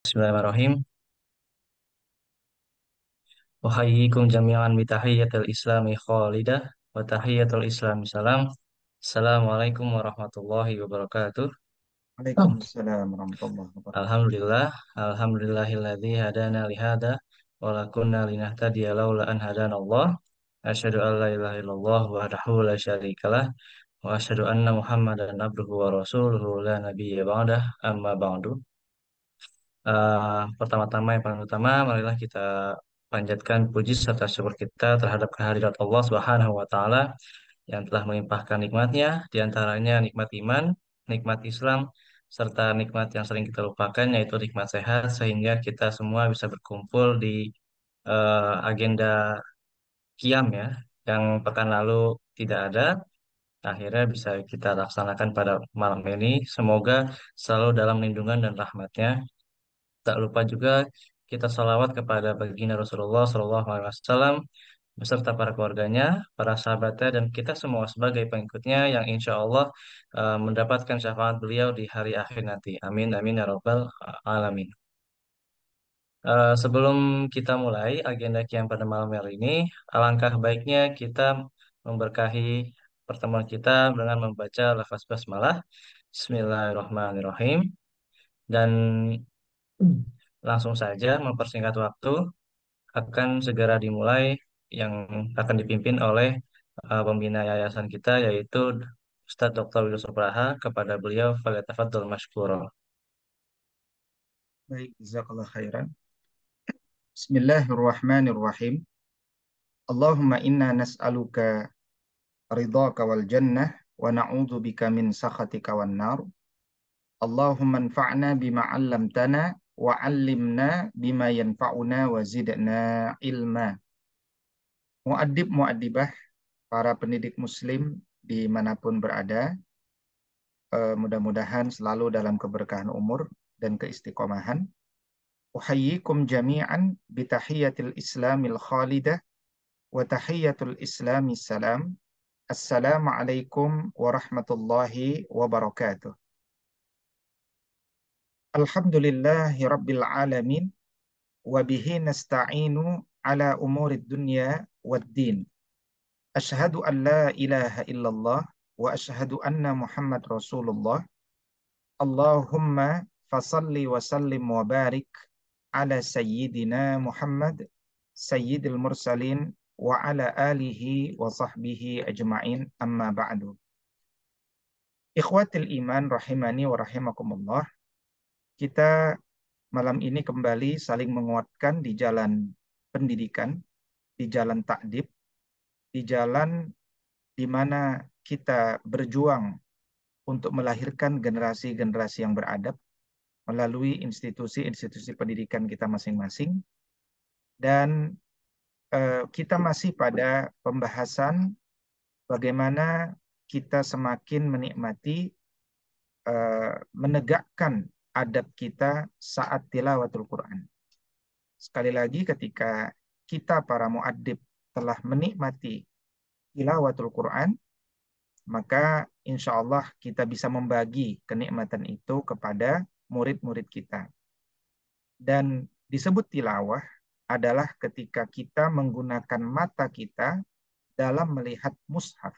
Bismillahirrahmanirrahim. Uhayyikum jami'an bitahiyyatil islami khalidah wa tahiyyatul islami salam. Assalamualaikum warahmatullahi wabarakatuh. Waalaikumsalam warahmatullahi wabarakatuh. Alhamdulillah, alhamdulillahilladzi hadana lihada wa la kunna linahtadiya laula an hadanallah. Asyhadu an la ilaha illallah wahdahu la syarikalah wa asyhadu anna Muhammadan abduhu wa rasuluhu la nabiyya ba'dah amma ba'du. Pertama-tama yang paling utama, marilah kita panjatkan puji serta syukur kita terhadap kehadirat Allah Subhanahu wa Ta'ala yang telah melimpahkan nikmatnya, di antaranya nikmat iman, nikmat Islam, serta nikmat yang sering kita lupakan, yaitu nikmat sehat, sehingga kita semua bisa berkumpul di agenda Qiyam ya, yang pekan lalu tidak ada, akhirnya bisa kita laksanakan pada malam ini. Semoga selalu dalam lindungan dan rahmatnya. Tak lupa juga kita salawat kepada baginda Rasulullah Shallallahu Alaihi Wasallam beserta para keluarganya, para sahabatnya, dan kita semua sebagai pengikutnya yang insya Allah mendapatkan syafaat beliau di hari akhir nanti. Amin, amin, ya robbal alamin. Sebelum kita mulai agenda kiam pada malam hari ini, alangkah baiknya kita memberkahi pertemuan kita dengan membaca lafaz basmalah. Bismillahirrahmanirrahim. Dan langsung saja mempersingkat waktu akan segera dimulai yang akan dipimpin oleh pembina yayasan kita yaitu Ustadz Dr. Widodo Sopraha. Kepada beliau falyatafaddal mashkura. Baik, jazakallah khairan. Bismillahirrahmanirrahim. Allahumma inna nas'aluka ridhaka wal jannah wa na'udzu bika min sakhatika wan nar. Allahumma anfa'na bima 'allamtana wa 'allimna bima yanfa'una wa zidna ilma. Muaddib muaddibah, para pendidik muslim dimanapun berada, mudah-mudahan selalu dalam keberkahan umur dan keistiqomahan. Uhayyikum jami'an bitahiyatil islamil khalidah wa tahiyatul islami salam. Assalamualaikum warahmatullahi wabarakatuh. Alhamdulillahi rabbil alamin wa bihi nasta'inu ala umurid dunya wad din. Ashhadu an la ilaha illallah wa ashhadu anna Muhammad Rasulullah. Allahumma fasalli wa sallim wa barik ala sayyidina Muhammad sayyidil mursalin wa ala alihi wa sahbihi ajma'in, amma ba'du. Ikhwatil iman rahimani wa rahimakumullah. Kita malam ini kembali saling menguatkan di jalan pendidikan, di jalan takdib, di jalan di mana kita berjuang untuk melahirkan generasi-generasi yang beradab melalui institusi-institusi pendidikan kita masing-masing. Dan kita masih pada pembahasan bagaimana kita semakin menikmati menegakkan adab kita saat tilawatul Quran. Sekali lagi, ketika kita para muaddib telah menikmati tilawatul Quran, maka insya Allah kita bisa membagi kenikmatan itu kepada murid-murid kita. Dan disebut tilawah adalah ketika kita menggunakan mata kita dalam melihat mushaf.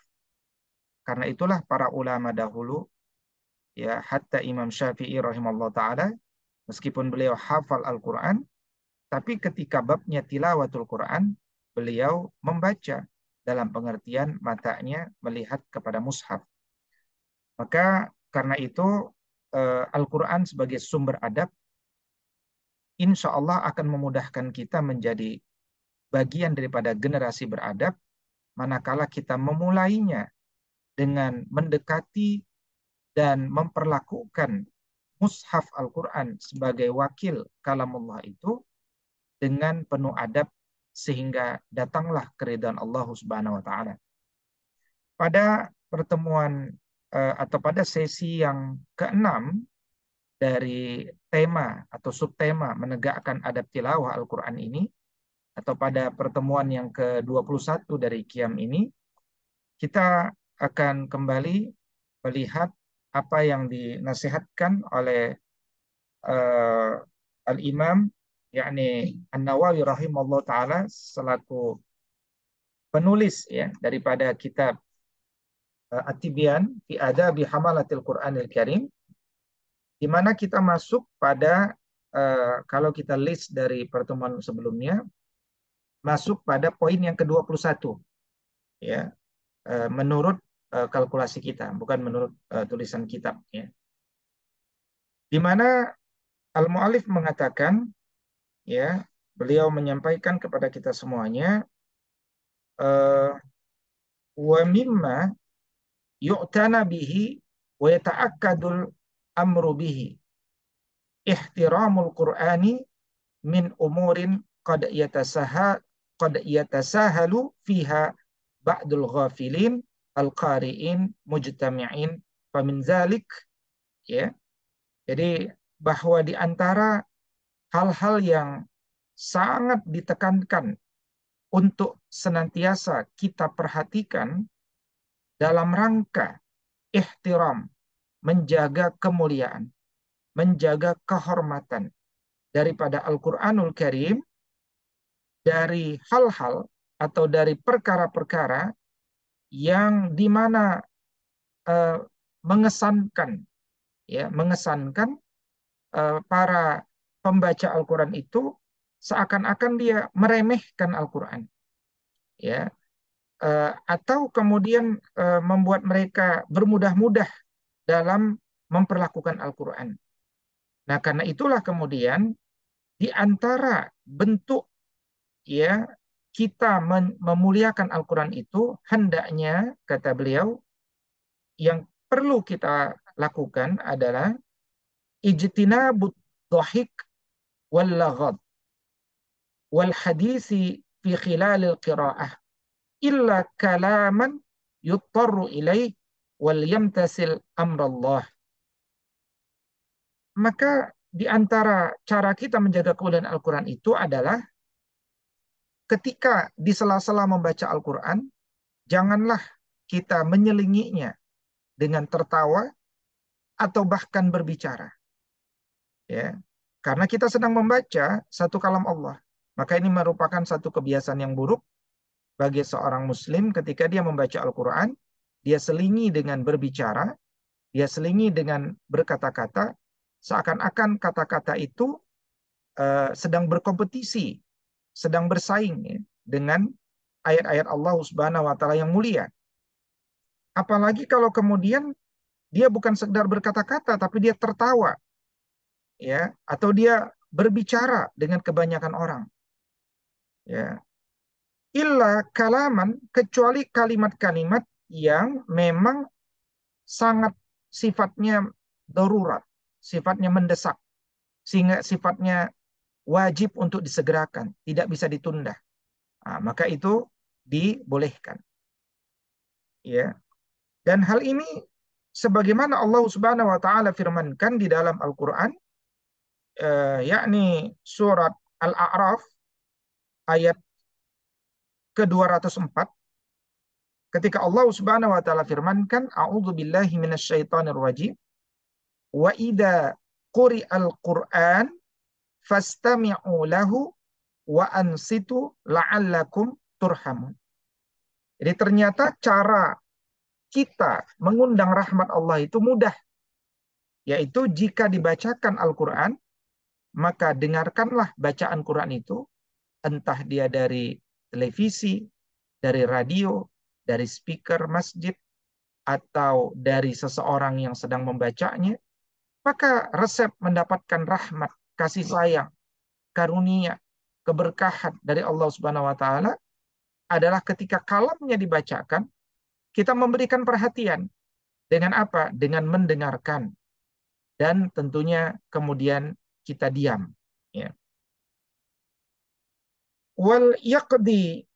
Karena itulah para ulama dahulu, ya, hatta Imam Syafi'i rahimahullah ta'ala, meskipun beliau hafal Al-Quran, tapi ketika babnya tilawatul Quran, beliau membaca dalam pengertian matanya melihat kepada mushaf. Maka karena itu Al-Quran sebagai sumber adab insya Allah akan memudahkan kita menjadi bagian daripada generasi beradab, manakala kita memulainya dengan mendekati dan memperlakukan mushaf Al-Quran sebagai wakil kalamullah itu dengan penuh adab, sehingga datanglah keridhaan Allah Subhanahu wa taala. Pada pertemuan atau pada sesi yang keenam dari tema atau subtema menegakkan adab tilawah Al-Quran ini, atau pada pertemuan yang ke-21 dari Qiyam ini, kita akan kembali melihat apa yang dinasihatkan oleh Al-Imam yakni An-Nawawi rahimahullah taala selaku penulis ya daripada kitab At-Tibyan fi Adabi Hamalatil Qur'anil Karim, di mana kita masuk pada kalau kita list dari pertemuan sebelumnya, masuk pada poin yang ke-21 ya, menurut kalkulasi kita, bukan menurut tulisan kitab ya. Di mana Al-Mu'allif mengatakan ya, beliau menyampaikan kepada kita semuanya wa mimma yu'tana bihi wa yata'akkadul amru bihi ihtiramul Qur'ani min umurin qad yatasahalu fiha ba'dul ghafilin al-qari'in mujtami'in famin zalik ya. Jadi bahwa di antara hal-hal yang sangat ditekankan untuk senantiasa kita perhatikan dalam rangka ihtiram, menjaga kemuliaan, menjaga kehormatan daripada Al-Qur'anul Karim, dari hal-hal atau dari perkara-perkara yang dimana mengesankan ya, mengesankan para pembaca Al-Quran itu seakan-akan dia meremehkan Al-Quran ya, atau kemudian membuat mereka bermudah-mudah dalam memperlakukan Al-Quran. Nah, karena itulah kemudian di antara bentuk ya kita memuliakan Al-Quran itu hendaknya, kata beliau, yang perlu kita lakukan adalah ijtinabut dhahik wal laghad wal hadisi fi khilalil qiraah illa kalaman yuttaru ilaih wal yamtasil amrallah. Maka di antara cara kita menjaga kemuliaan Al-Quran itu adalah ketika di sela-sela membaca Al-Quran, janganlah kita menyelinginya dengan tertawa atau bahkan berbicara. Ya, karena kita sedang membaca satu kalam Allah. Maka ini merupakan satu kebiasaan yang buruk bagi seorang muslim ketika dia membaca Al-Quran, dia selingi dengan berbicara, dia selingi dengan berkata-kata, seakan-akan kata-kata itu sedang berkompetisi, sedang bersaing ya, dengan ayat-ayat Allah Subhanahu wa taala yang mulia. Apalagi kalau kemudian dia bukan sekedar berkata-kata tapi dia tertawa ya, atau dia berbicara dengan kebanyakan orang ya. Illa kalaman, kecuali kalimat-kalimat yang memang sangat sifatnya darurat, sifatnya mendesak, sehingga sifatnya wajib untuk disegerakan, tidak bisa ditunda. Nah, maka itu dibolehkan. Ya. Dan hal ini sebagaimana Allah Subhanahu wa taala firmankan di dalam Al-Qur'an, yakni surat Al-A'raf ayat ke-204, ketika Allah Subhanahu wa taala firmankan, a'udzu billahi minasyaitonir rajim, wa idza quri'al Qur'an fastami'u lahu wa ansitu la'allakum turhamun. Jadi ternyata cara kita mengundang rahmat Allah itu mudah, yaitu jika dibacakan Al-Quran, maka dengarkanlah bacaan Quran itu, entah dia dari televisi, dari radio, dari speaker masjid, atau dari seseorang yang sedang membacanya, maka resep mendapatkan rahmat, kasih sayang, karunia, keberkahan dari Allah Subhanahu wa taala adalah ketika kalamnya dibacakan, kita memberikan perhatian. Dengan apa? Dengan mendengarkan. Dan tentunya kemudian kita diam. Ya. Wal yaqtadi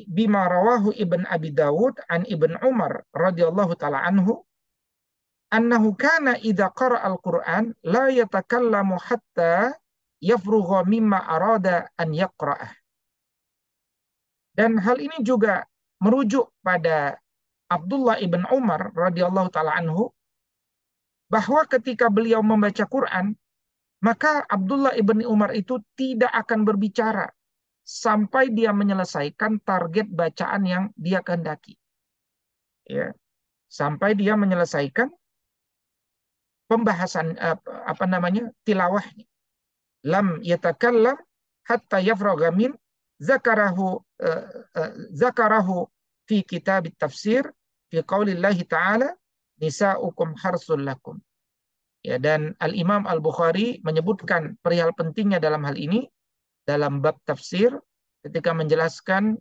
bima rawahu Ibn Abi Dawud an Ibn Umar radhiyallahu taala anhu annahu kana idza qara'a al-Qur'an la yatakallamu hatta yafrugha mimma arada an yaqra'ah. Dan hal ini juga merujuk pada Abdullah ibn Umar radhiyallahu taala anhu, bahwa ketika beliau membaca Quran, Maka Abdullah ibni Umar itu tidak akan berbicara sampai dia menyelesaikan target bacaan yang dia kehendaki. Ya, sampai dia menyelesaikan pembahasan apa namanya tilawahnya. Lam yatakallam hatta yafragha min zakarahu zakarahu fi kitab tafsir fi qaulillahi ta'ala nisa'ukum harsul lakum. Ya, dan Al-Imam Al-Bukhari menyebutkan perihal pentingnya dalam hal ini dalam bab tafsir ketika menjelaskan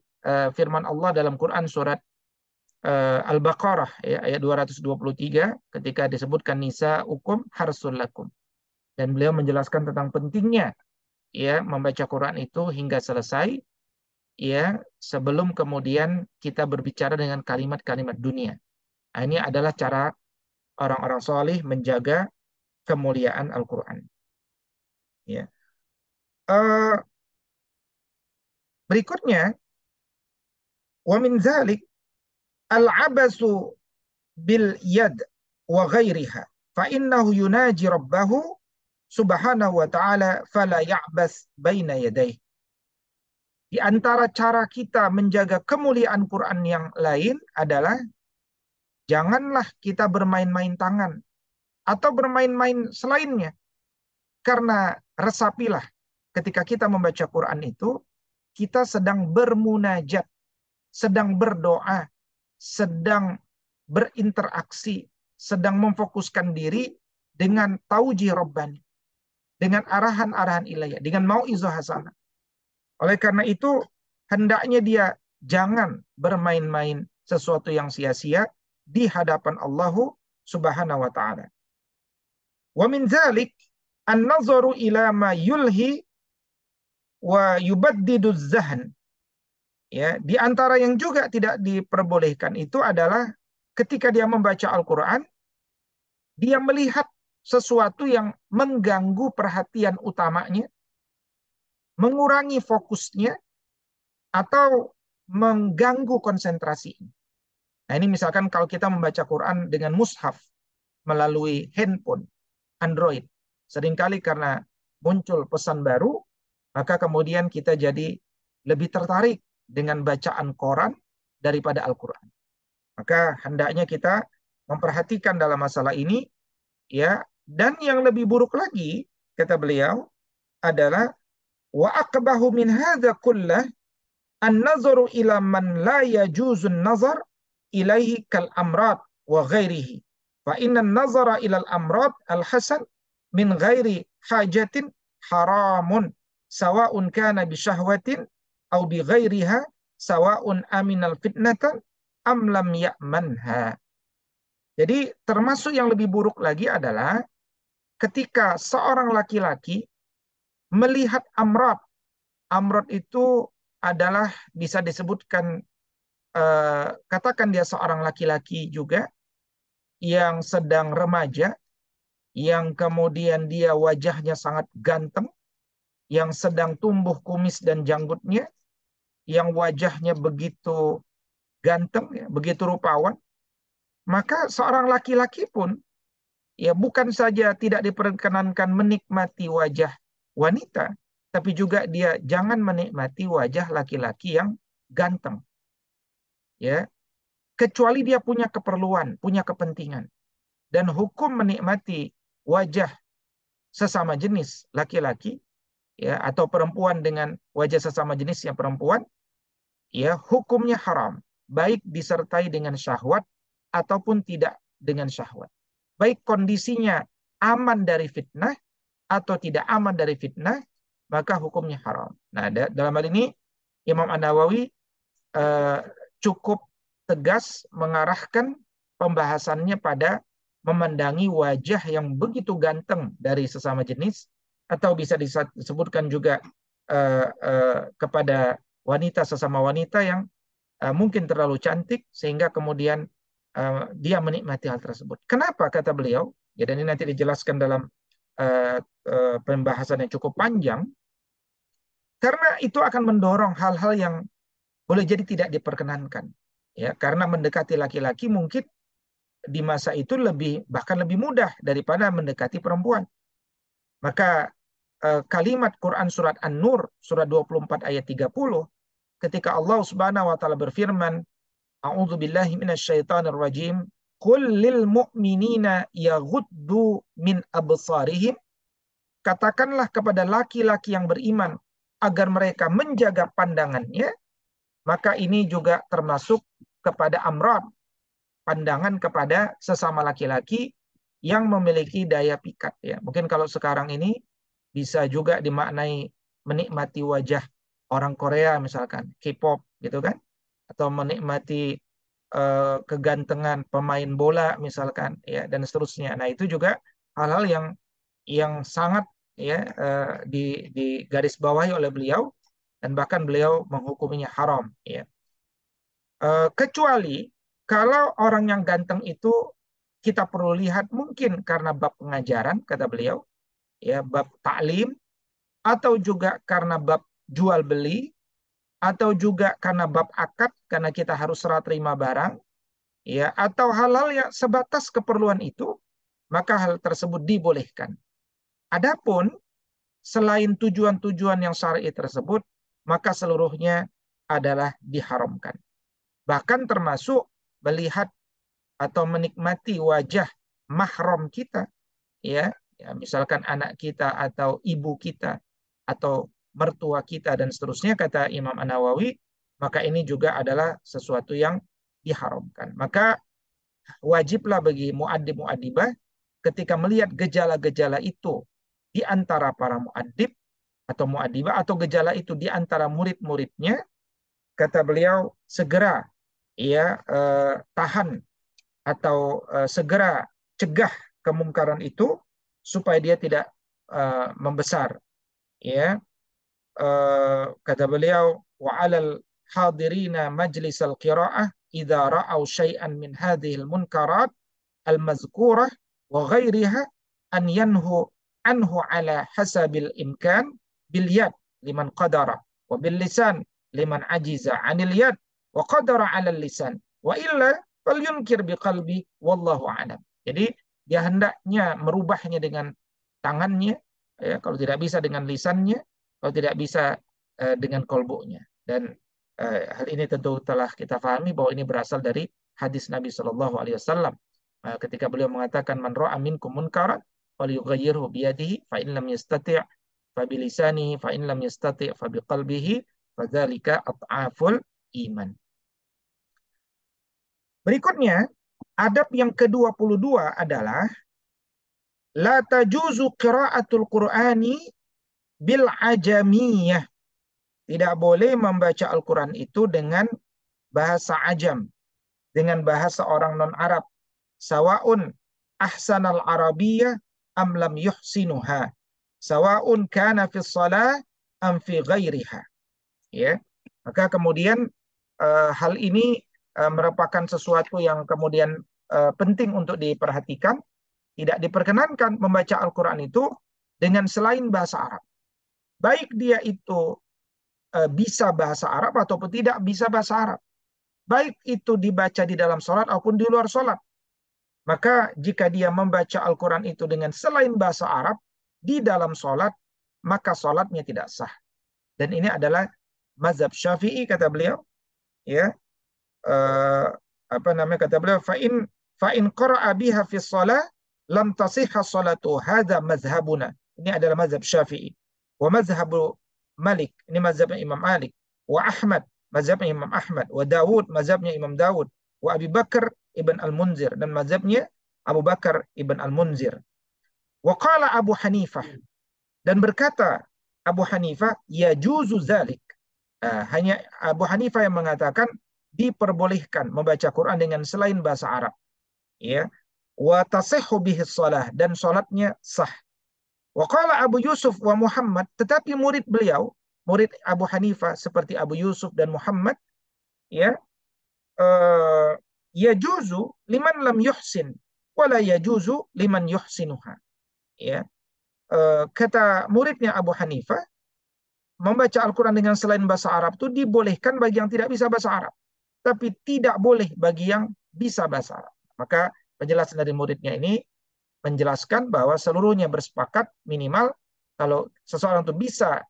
firman Allah dalam Quran surat Al-Baqarah ya, ayat 223 ketika disebutkan nisa ukum harsul lakum, dan beliau menjelaskan tentang pentingnya ya membaca Quran itu hingga selesai ya sebelum kemudian kita berbicara dengan kalimat-kalimat dunia. Nah, ini adalah cara orang-orang solih menjaga kemuliaan Al-Quran. Ya. Eh, Berikutnya, wa min zalik al-abasu bil yad wa ghairiha fa innahu yunaji rabbahu subhanahu wa ta'ala fala ya'bas baina yadayhi. Di antara cara kita menjaga kemuliaan Quran yang lain adalah janganlah kita bermain-main tangan atau bermain-main selainnya. Karena resapilah ketika kita membaca Quran itu, kita sedang bermunajat, sedang berdoa, sedang berinteraksi, sedang memfokuskan diri dengan tauji Rabbani, dengan arahan-arahan ilahiyah, dengan mau'izah hasanah. Oleh karena itu, hendaknya dia jangan bermain-main sesuatu yang sia-sia di hadapan Allah Subhanahu wa taala. Wa min dzalik an-nazaru ila ma yulhi wa yubaddidu zahn. Ya, di antara yang juga tidak diperbolehkan itu adalah ketika dia membaca Al-Qur'an, dia melihat sesuatu yang mengganggu perhatian utamanya, mengurangi fokusnya, atau mengganggu konsentrasi. Nah, ini misalkan kalau kita membaca Quran dengan mushaf melalui handphone, Android. Seringkali karena muncul pesan baru, maka kemudian kita jadi lebih tertarik dengan bacaan Quran daripada Al-Quran. Maka hendaknya kita memperhatikan dalam masalah ini, ya. Dan yang lebih buruk lagi, kata beliau, adalah wa aqbahu min hadza kullah an-nazaru ila man la yajuzun nazar ilaihi kal amrad wa ghairihi. Fa inna nazara ila al-amrad al-hasan min ghairi hajatin haramun sawa'un kana bi syahwatin au bi ghairiha sawa'un aminal fitnatan am lam ya'manha. Jadi termasuk yang lebih buruk lagi adalah ketika seorang laki-laki melihat amrad. Amrad itu adalah bisa disebutkan katakan dia seorang laki-laki juga yang sedang remaja, yang kemudian dia wajahnya sangat ganteng, yang sedang tumbuh kumis dan janggutnya, yang wajahnya begitu ganteng, ya, begitu rupawan, maka seorang laki-laki pun ya bukan saja tidak diperkenankan menikmati wajah wanita, tapi juga dia jangan menikmati wajah laki-laki yang ganteng. Ya, kecuali dia punya keperluan, punya kepentingan. Dan hukum menikmati wajah sesama jenis laki-laki ya atau perempuan dengan wajah sesama jenis yang perempuan ya hukumnya haram, baik disertai dengan syahwat ataupun tidak dengan syahwat. Baik kondisinya aman dari fitnah atau tidak aman dari fitnah, maka hukumnya haram. Nah, dalam hal ini Imam An-Nawawi eh, cukup tegas mengarahkan pembahasannya pada memandangi wajah yang begitu ganteng dari sesama jenis, atau bisa disebutkan juga kepada wanita sesama wanita yang mungkin terlalu cantik sehingga kemudian dia menikmati hal tersebut. Kenapa kata beliau? Ya, dan ini nanti dijelaskan dalam pembahasan yang cukup panjang. Karena itu akan mendorong hal-hal yang boleh jadi tidak diperkenankan. Ya, karena mendekati laki-laki mungkin di masa itu bahkan lebih mudah daripada mendekati perempuan. Maka kalimat Quran surat An-Nur surat 24 ayat 30 ketika Allah Subhanahu wa taala berfirman, A'udzu billahi minasyaitonir rajim, qul lil mu'minina yaghuddu min absarihim, katakanlah kepada laki-laki yang beriman agar mereka menjaga pandangannya, maka ini juga termasuk kepada amrad, pandangan kepada sesama laki-laki yang memiliki daya pikat ya. Mungkin kalau sekarang ini bisa juga dimaknai menikmati wajah orang Korea misalkan, K-pop gitu kan, atau menikmati kegantengan pemain bola misalkan ya dan seterusnya. Nah, itu juga hal-hal yang sangat ya di garis bawahi oleh beliau dan bahkan beliau menghukuminya haram ya. Kecuali kalau orang yang ganteng itu kita perlu lihat mungkin karena bab pengajaran kata beliau ya, bab taklim, atau juga karena bab jual beli, atau juga karena bab akad karena kita harus serah terima barang ya, atau hal-hal yang sebatas keperluan itu, maka hal tersebut dibolehkan. Adapun selain tujuan-tujuan yang syar'i tersebut, maka seluruhnya adalah diharamkan. Bahkan termasuk melihat atau menikmati wajah mahram kita, ya, ya misalkan anak kita atau ibu kita atau mertua kita dan seterusnya, kata Imam An-Nawawi, maka ini juga adalah sesuatu yang diharamkan. Maka wajiblah bagi muaddib muaddibah ketika melihat gejala-gejala itu di antara para muaddib atau muaddibah atau gejala itu di antara murid-muridnya, kata beliau segera ya tahan atau segera cegah kemungkaran itu supaya dia tidak membesar ya. Kata beliau wa alal hadirina majlis al-qiraah idza ra'au syai'an min hadhil munkarat al-mazkurah wa ghairiha an yanhu anhu ala hasabil imkan bil yad liman qadara wa bil lisan liman ajiza anil yad wa qadara ala lisan wa illa falyunkir biqalbi wallahu a'lam. Jadi dia hendaknya merubahnya dengan tangannya ya, kalau tidak bisa dengan lisannya, kalau tidak bisa dengan kolbunya. Dan hal ini tentu telah kita pahami bahwa ini berasal dari hadis Nabi Shallallahu Alaihi Wasallam ketika beliau mengatakan man ra'a minkum munkaran falyughayyirhu biyadihi fa in lam yastati' fa bilisanihi fa in lam yastati' fa biqalbihi fadzalika at'aful iman. Berikutnya, adab yang ke-22 adalah la tajuzu qiraatul Qur'ani bil ajamiyah. Tidak boleh membaca Al-Quran itu dengan bahasa ajam, dengan bahasa orang non-Arab. Sawaun ahsanal arabiyyah am lam yuhsinuha. Sawaun kana fi shalah am fi ghairiha. Ya. Maka kemudian hal ini merupakan sesuatu yang kemudian penting untuk diperhatikan. Tidak diperkenankan membaca Al-Quran itu dengan selain bahasa Arab. Baik dia itu bisa bahasa Arab ataupun tidak bisa bahasa Arab. Baik itu dibaca di dalam sholat ataupun di luar sholat. Maka jika dia membaca Al-Quran itu dengan selain bahasa Arab di dalam sholat, maka sholatnya tidak sah. Dan ini adalah mazhab Syafi'i kata beliau. Ya, apa namanya kata beliau? Fa'in qara'a biha fi shalah lam tasihha salatu. Hadza mazhabuna. Ini adalah mazhab Syafi'i. Wa mazhabu Malik, ini mazhabnya Imam Malik. Wa Ahmad, mazhabnya Imam Ahmad. Wa Dawud, mazhabnya Imam Dawud. Wa Abi Bakar ibn Al-Munzir, dan mazhabnya Abu Bakar ibn Al-Munzir. Wa qala Abu Hanifah, dan berkata Abu Hanifah, ya juzu zalik. Hanya Abu Hanifah yang mengatakan diperbolehkan membaca Quran dengan selain bahasa Arab. Ya. Wa tasihhu bihi shalah, dan salatnya sah. Wa qala Abu Yusuf wa Muhammad, tetapi murid beliau, murid Abu Hanifah seperti Abu Yusuf dan Muhammad, ya, yajuzu liman lam yuhsin wala yajuzu liman yuhsinuha. Ya. Kata muridnya Abu Hanifah, membaca Al-Quran dengan selain bahasa Arab itu dibolehkan bagi yang tidak bisa bahasa Arab, tapi tidak boleh bagi yang bisa bahasa Arab. Maka penjelasan dari muridnya ini, menjelaskan bahwa seluruhnya bersepakat minimal kalau seseorang itu bisa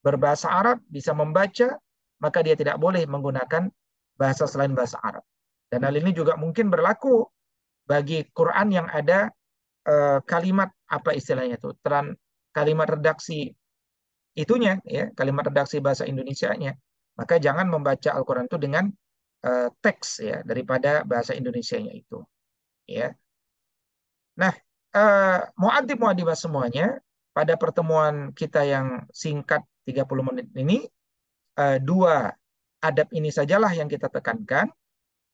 berbahasa Arab, bisa membaca, maka dia tidak boleh menggunakan bahasa selain bahasa Arab. Dan hal ini juga mungkin berlaku bagi Quran yang ada kalimat apa istilahnya itu, kalimat redaksi itunya ya, kalimat redaksi bahasa Indonesianya. Maka jangan membaca Al-Quran itu dengan teks ya daripada bahasa Indonesianya itu ya. Nah, muadib-muadibah semuanya, pada pertemuan kita yang singkat 30 menit ini, dua adab ini sajalah yang kita tekankan,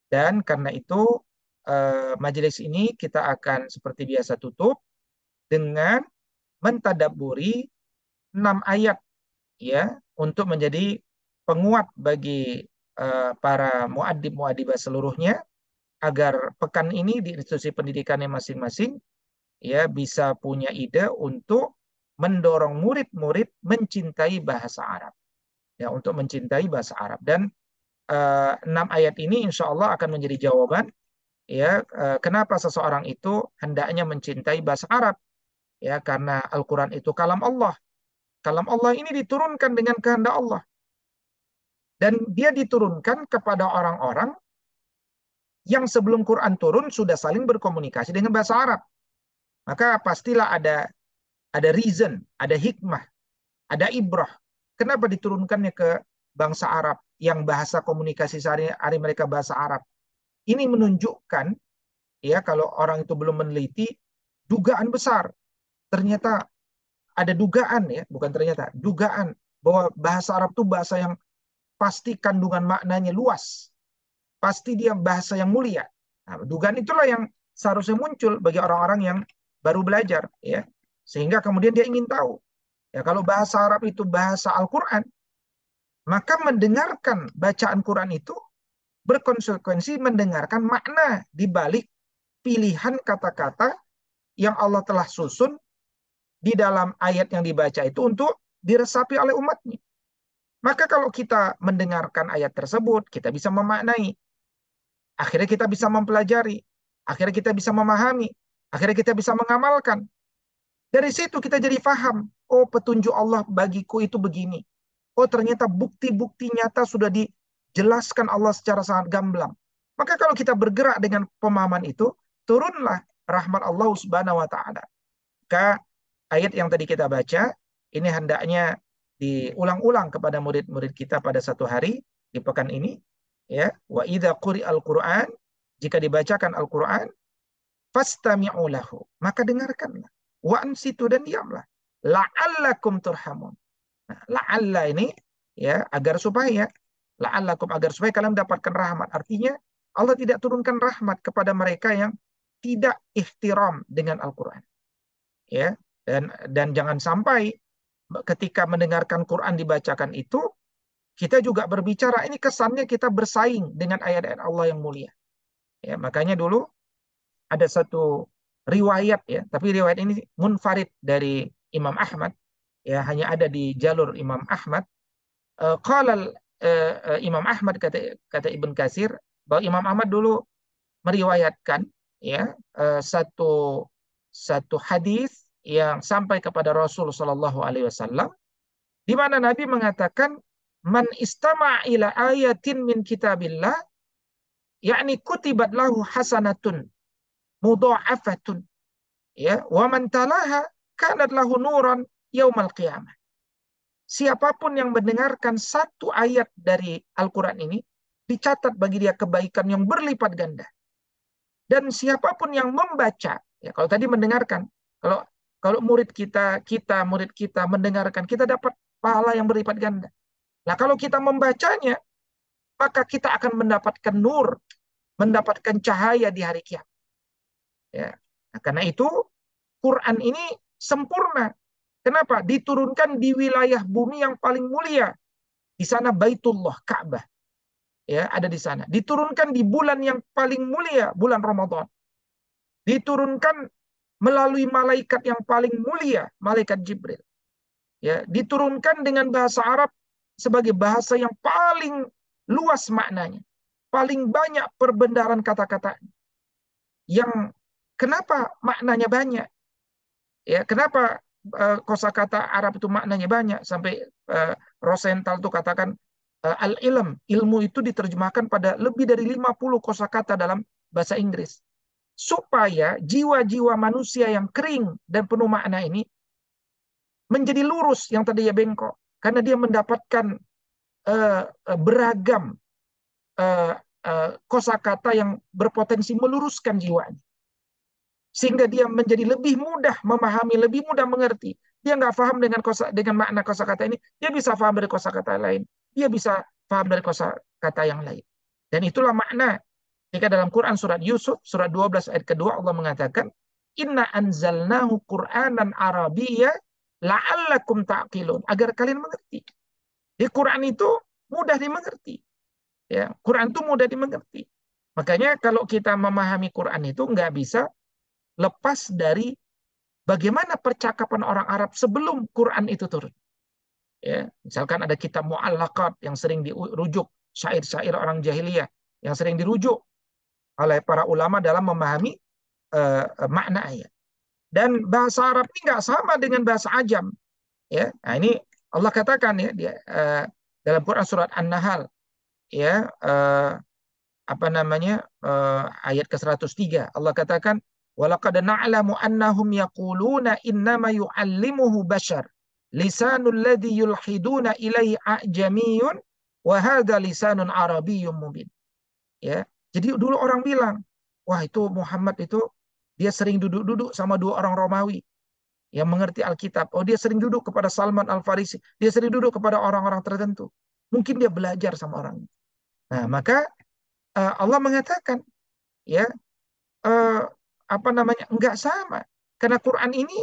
dan karena itu majelis ini kita akan seperti biasa tutup dengan mentadabburi 6 ayat ya, untuk menjadi penguat bagi para muadib-muadibah seluruhnya, agar pekan ini di institusi pendidikannya masing-masing ya bisa punya ide untuk mendorong murid-murid mencintai bahasa Arab ya, untuk mencintai bahasa Arab. Dan 6 ayat ini insya Allah akan menjadi jawaban ya, kenapa seseorang itu hendaknya mencintai bahasa Arab ya, karena Al-Quran itu kalam Allah. Kalam Allah ini diturunkan dengan kehendak Allah, dan dia diturunkan kepada orang-orang yang sebelum Quran turun sudah saling berkomunikasi dengan bahasa Arab. Maka pastilah ada reason, ada hikmah, ada ibrah. Kenapa diturunkannya ke bangsa Arab yang bahasa komunikasi sehari-hari mereka bahasa Arab? Ini menunjukkan ya, kalau orang itu belum meneliti, dugaan besar. Ternyata ada dugaan ya, bukan ternyata, dugaan bahwa bahasa Arab itu bahasa yang pasti kandungan maknanya luas. Pasti dia bahasa yang mulia. Nah, dugaan itulah yang seharusnya muncul bagi orang-orang yang baru belajar ya. Sehingga kemudian dia ingin tahu. Ya, kalau bahasa Arab itu bahasa Al-Qur'an, maka mendengarkan bacaan Quran itu berkonsekuensi mendengarkan makna di balik pilihan kata-kata yang Allah telah susun di dalam ayat yang dibaca itu untuk diresapi oleh umatnya. Maka kalau kita mendengarkan ayat tersebut, kita bisa memaknai. Akhirnya kita bisa mempelajari. Akhirnya kita bisa memahami. Akhirnya kita bisa mengamalkan. Dari situ kita jadi paham. Oh, petunjuk Allah bagiku itu begini. Oh, ternyata bukti-bukti nyata sudah dijelaskan Allah secara sangat gamblang. Maka kalau kita bergerak dengan pemahaman itu, turunlah rahmat Allah Subhanahu wa taala. Maka ayat yang tadi kita baca ini hendaknya diulang-ulang kepada murid-murid kita pada satu hari di pekan ini ya. Wa idza quri'al Qur'an, jika dibacakan Al-Qur'an, fastami'u lahu, maka dengarkanlah. Wa ansitu, dan diamlah. La'allakum turhamun. Nah, la'alla ini ya, agar supaya, la'allakum, agar supaya kalian mendapatkan rahmat. Artinya Allah tidak turunkan rahmat kepada mereka yang tidak ihtiram dengan Al-Qur'an. Ya, dan jangan sampai ketika mendengarkan Quran dibacakan itu kita juga berbicara, ini kesannya kita bersaing dengan ayat-ayat Allah yang mulia. Ya, makanya dulu ada satu riwayat ya, tapi riwayat ini munfarid dari Imam Ahmad ya, hanya ada di jalur Imam Ahmad. Qala Imam Ahmad, kata Ibn Katsir, bahwa Imam Ahmad dulu meriwayatkan ya, satu hadis yang sampai kepada Rasul Shallallahu Alaihi Wasallam, di mana Nabi mengatakan, man istama' ila ayatin min kitabillah, yakni kutibat lahu hasanatun mudha'afatun, ya, wa man talaha kanat lahu nuran yaumal qiyamah. Siapapun yang mendengarkan satu ayat dari Al-Quran ini, dicatat bagi dia kebaikan yang berlipat ganda. Dan siapapun yang membaca, ya, kalau tadi mendengarkan, kalau kalau murid kita mendengarkan, kita dapat pahala yang berlipat ganda. Nah, kalau kita membacanya, maka kita akan mendapatkan nur, mendapatkan cahaya di hari kiamat. Ya. Nah, karena itu Quran ini sempurna. Kenapa? Diturunkan di wilayah bumi yang paling mulia. Di sana Baitullah, Ka'bah. Ya, ada di sana. Diturunkan di bulan yang paling mulia, bulan Ramadan. Diturunkan melalui malaikat yang paling mulia, malaikat Jibril. Ya, diturunkan dengan bahasa Arab sebagai bahasa yang paling luas maknanya. Paling banyak perbendaharaan kata-kata yang Kenapa maknanya banyak? Ya, kenapa kosakata Arab itu maknanya banyak sampai Rosenthal tuh katakan al-ilm, ilmu itu diterjemahkan pada lebih dari 50 kosakata dalam bahasa Inggris. Supaya jiwa-jiwa manusia yang kering dan penuh makna ini menjadi lurus yang tadinya bengkok karena dia mendapatkan beragam uh, kosakata yang berpotensi meluruskan jiwanya sehingga dia menjadi lebih mudah memahami, lebih mudah mengerti. Dia nggak paham dengan makna kosakata ini, dia bisa paham dari kosakata lain, dia bisa paham dari kosakata yang lain. Dan itulah makna jika dalam Quran surat Yusuf surat 12 ayat kedua Allah mengatakan inna anzalnahu Qur'anan Arabiyya la'allakum ta'qilun agar kalian mengerti. Di Quran itu mudah dimengerti. Ya, Quran itu mudah dimengerti. Makanya kalau kita memahami Quran itu nggak bisa lepas dari bagaimana percakapan orang Arab sebelum Quran itu turun. Ya, misalkan ada kitab mu'allaqat yang sering dirujuk, syair-syair orang jahiliyah yang sering dirujuk oleh para ulama dalam memahami makna ayat. Dan bahasa Arab ini nggak sama dengan bahasa Ajam. Ya, nah ini Allah katakan ya dia, dalam Quran surat An-Nahl ya apa namanya ayat ke-103 Allah katakan walaqad na'lamu annahum yaquluna innama yu'allimuhu bashar lisanul ladzi yulhiduna ilaihi a'jamiyun wa hadza lisanun arabiyyun mubin ya jadi dulu orang bilang wah itu Muhammad itu dia sering duduk-duduk sama dua orang Romawi yang mengerti Alkitab. Oh, dia sering duduk kepada Salman Al-Farisi. Dia sering duduk kepada orang-orang tertentu. Mungkin dia belajar sama orang. Nah, maka Allah mengatakan ya uh, apa namanya enggak sama karena Quran ini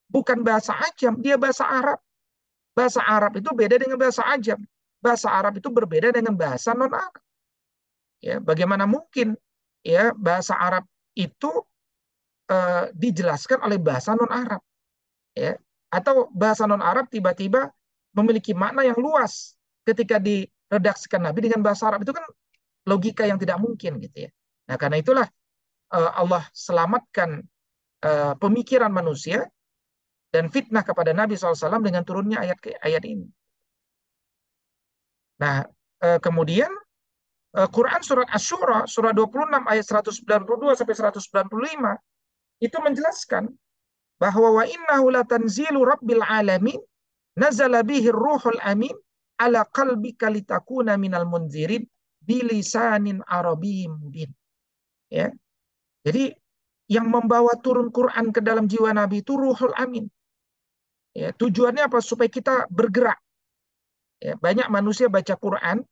bukan bahasa Ajam dia bahasa Arab itu beda dengan bahasa Ajam bahasa Arab itu berbeda dengan bahasa non Arab ya bagaimana mungkin ya bahasa Arab itu dijelaskan oleh bahasa non Arab ya atau bahasa non Arab tiba-tiba memiliki makna yang luas ketika diredaksikan Nabi dengan bahasa Arab itu kan logika yang tidak mungkin gitu ya nah karena itulah Allah selamatkan pemikiran manusia dan fitnah kepada Nabi SAW dengan turunnya ayat ini. Nah, kemudian Quran surat Asy-Syura surat 26 ayat 192 sampai 195 itu menjelaskan bahwa wa innahu latanzilu rabbil alamin nazala bihi ruhul amin ala qalbika litakuna minal munzirin bilisanin arabiyyin mubin. Ya. Jadi yang membawa turun Quran ke dalam jiwa Nabi itu Ruhul Amin. Ya, tujuannya apa? Supaya kita bergerak. Ya, banyak manusia baca Quran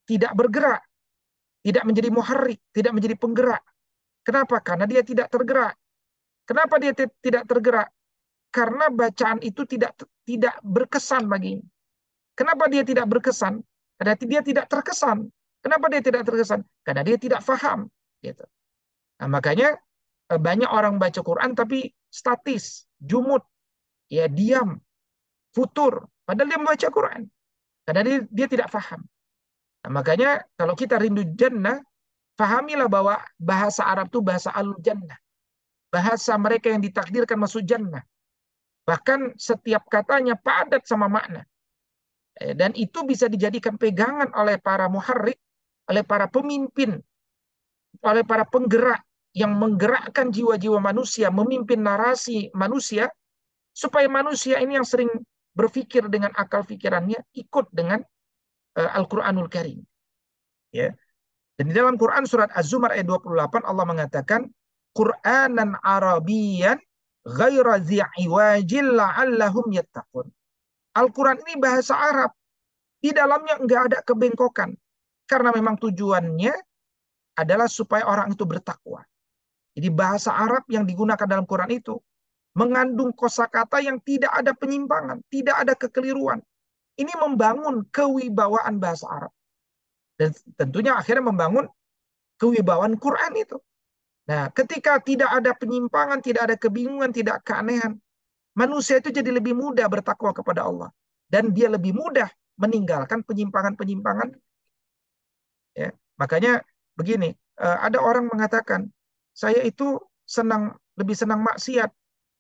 tidak bergerak, tidak menjadi muharrik, tidak menjadi penggerak. Kenapa? Karena dia tidak tergerak. Kenapa dia tidak tergerak? Karena bacaan itu tidak berkesan baginya. Kenapa dia tidak berkesan? Karena dia tidak terkesan. Kenapa dia tidak terkesan? Karena dia tidak faham. Gitu. Nah, makanya banyak orang baca Quran tapi statis, jumud, ya diam, futur. Padahal dia membaca Quran. Karena dia tidak faham. Nah, makanya kalau kita rindu jannah, fahamilah bahwa bahasa Arab itu bahasa al-jannah. Bahasa mereka yang ditakdirkan masuk jannah. Bahkan setiap katanya padat sama makna. Dan itu bisa dijadikan pegangan oleh para muharrik, oleh para pemimpin, oleh para penggerak yang menggerakkan jiwa-jiwa manusia, memimpin narasi manusia, supaya manusia ini yang sering berpikir dengan akal pikirannya ikut dengan Al-Quranul Karim. Ya. Dan di dalam Quran surat Az-Zumar ayat 28 Allah mengatakan Qur'anan Arabiyan ghaira dzi'iwajil la'allahum yattaqun. Al-Quran ini bahasa Arab. Di dalamnya enggak ada kebengkokan. Karena memang tujuannya adalah supaya orang itu bertakwa. Jadi bahasa Arab yang digunakan dalam Quran itu mengandung kosakata yang tidak ada penyimpangan, tidak ada kekeliruan. Ini membangun kewibawaan bahasa Arab. Dan tentunya akhirnya membangun kewibawaan Quran itu. Nah, ketika tidak ada penyimpangan, tidak ada kebingungan, tidak keanehan, manusia itu jadi lebih mudah bertakwa kepada Allah. Dan dia lebih mudah meninggalkan penyimpangan-penyimpangan. Ya. Makanya begini, ada orang mengatakan, saya itu lebih senang maksiat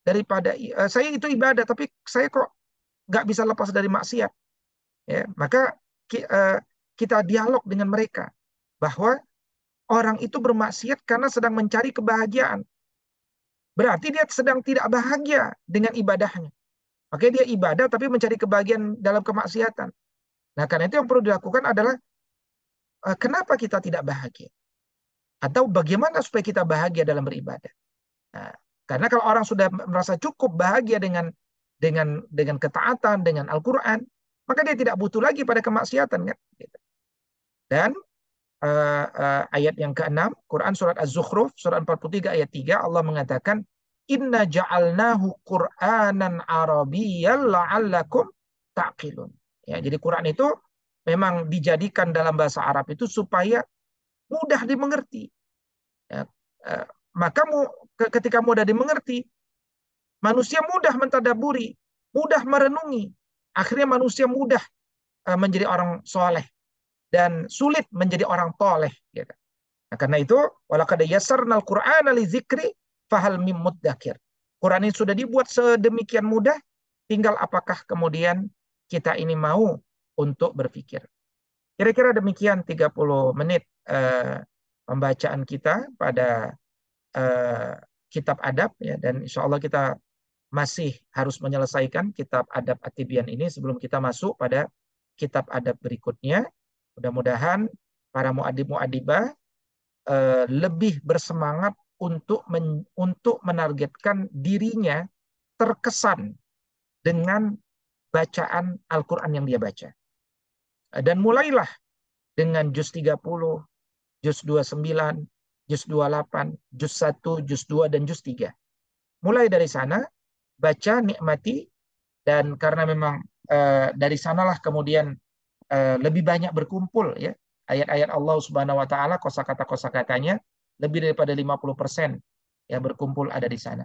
daripada saya itu ibadah, tapi saya kok nggak bisa lepas dari maksiat. Ya, maka kita dialog dengan mereka bahwa orang itu bermaksiat karena sedang mencari kebahagiaan. Berarti dia sedang tidak bahagia dengan ibadahnya. Makanya dia ibadah tapi mencari kebahagiaan dalam kemaksiatan. Nah, karena itu yang perlu dilakukan adalah kenapa kita tidak bahagia? Atau bagaimana supaya kita bahagia dalam beribadah? Nah, karena kalau orang sudah merasa cukup bahagia dengan ketaatan, dengan Al-Quran, maka dia tidak butuh lagi pada kemaksiatan, kan? Gitu. Dan ayat yang keenam, Quran surat Az-Zukhruf, surat 43 ayat 3, Allah mengatakan, Inna ja'alnahu Qur'anan Arabiyyan la'allakum ta'qilun. Ya, jadi Quran itu memang dijadikan dalam bahasa Arab itu supaya mudah dimengerti. Ya, eh, maka ketika mudah dimengerti, manusia mudah mentadaburi, mudah merenungi. Akhirnya manusia mudah menjadi orang soleh dan sulit menjadi orang toleh. Gitu. Nah, karena itu, walaqad yassarnal Qur'ana lidzikri fahal mim muddakir. Quran ini sudah dibuat sedemikian mudah, tinggal apakah kemudian kita ini mau untuk berpikir. Kira-kira demikian 30 menit pembacaan kita pada eh, kitab adab ya, dan insya Allah kita masih harus menyelesaikan kitab adab At-Tibyan ini sebelum kita masuk pada kitab adab berikutnya. Mudah-mudahan para muadib-muadibah lebih bersemangat untuk menargetkan dirinya terkesan dengan bacaan Al-Quran yang dia baca. Dan mulailah dengan juz 30, juz 29, juz 28, juz 1, juz 2, dan juz 3. Mulai dari sana, baca, nikmati, dan karena memang dari sanalah kemudian lebih banyak berkumpul ya ayat-ayat Allah Subhanahu wa taala, kosakata-kosakatanya lebih daripada 50% ya berkumpul ada di sana.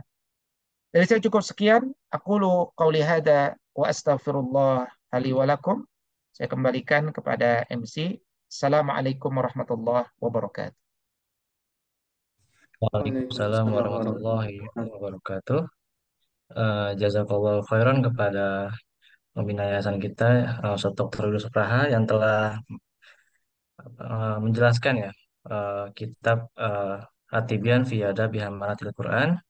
Dari saya cukup sekian, aqulu qauli hadza wa astaghfirullah li wa lakum. Saya kembalikan kepada MC. Assalamualaikum warahmatullahi wabarakatuh. Waalaikumsalam Waalaikumsalam warahmatullahi warahmatullahi wabarakatuh. wabarakatuh. Jazakallahu khairan kepada pembina yayasan kita, Ustaz Dr. Yusuf Raha yang telah menjelaskan ya kitab At-Tibyan fi Adab Bihamalatil Quran.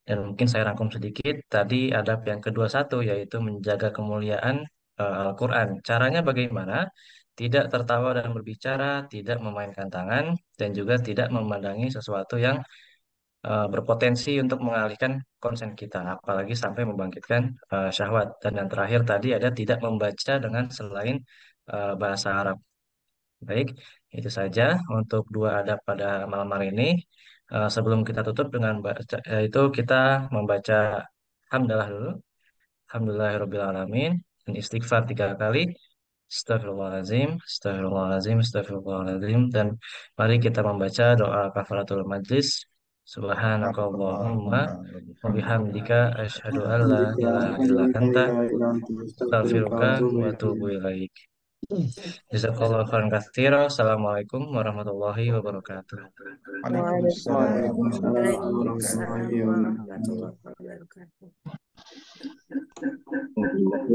Dan mungkin saya rangkum sedikit tadi adab yang kedua satu yaitu menjaga kemuliaan Al-Quran. Caranya bagaimana? Tidak tertawa dan berbicara, tidak memainkan tangan, dan juga tidak memandangi sesuatu yang berpotensi untuk mengalihkan konsen kita, apalagi sampai membangkitkan syahwat. Dan yang terakhir tadi ada tidak membaca dengan selain bahasa Arab. Baik, itu saja untuk dua adab pada malam hari ini. Sebelum kita tutup dengan itu kita membaca hamdalah dulu. Alhamdulillahirrahmanirrahim. Dan istighfar 3 kali. Astagfirullahaladzim, astagfirullahaladzim, astagfirullahaladzim. Dan mari kita membaca doa kafaratul majlis. Subhanakallahumma wa bihamdika asyhadu an la ilaha illa anta astaghfiruka wa atubu ilaik. Jazakallahu khairan katsira. Assalamualaikum warahmatullahi wabarakatuh. Waalaikumsalam Waalaikumsalam warahmatullahi wabarakatuh. warahmatullahi wabarakatuh.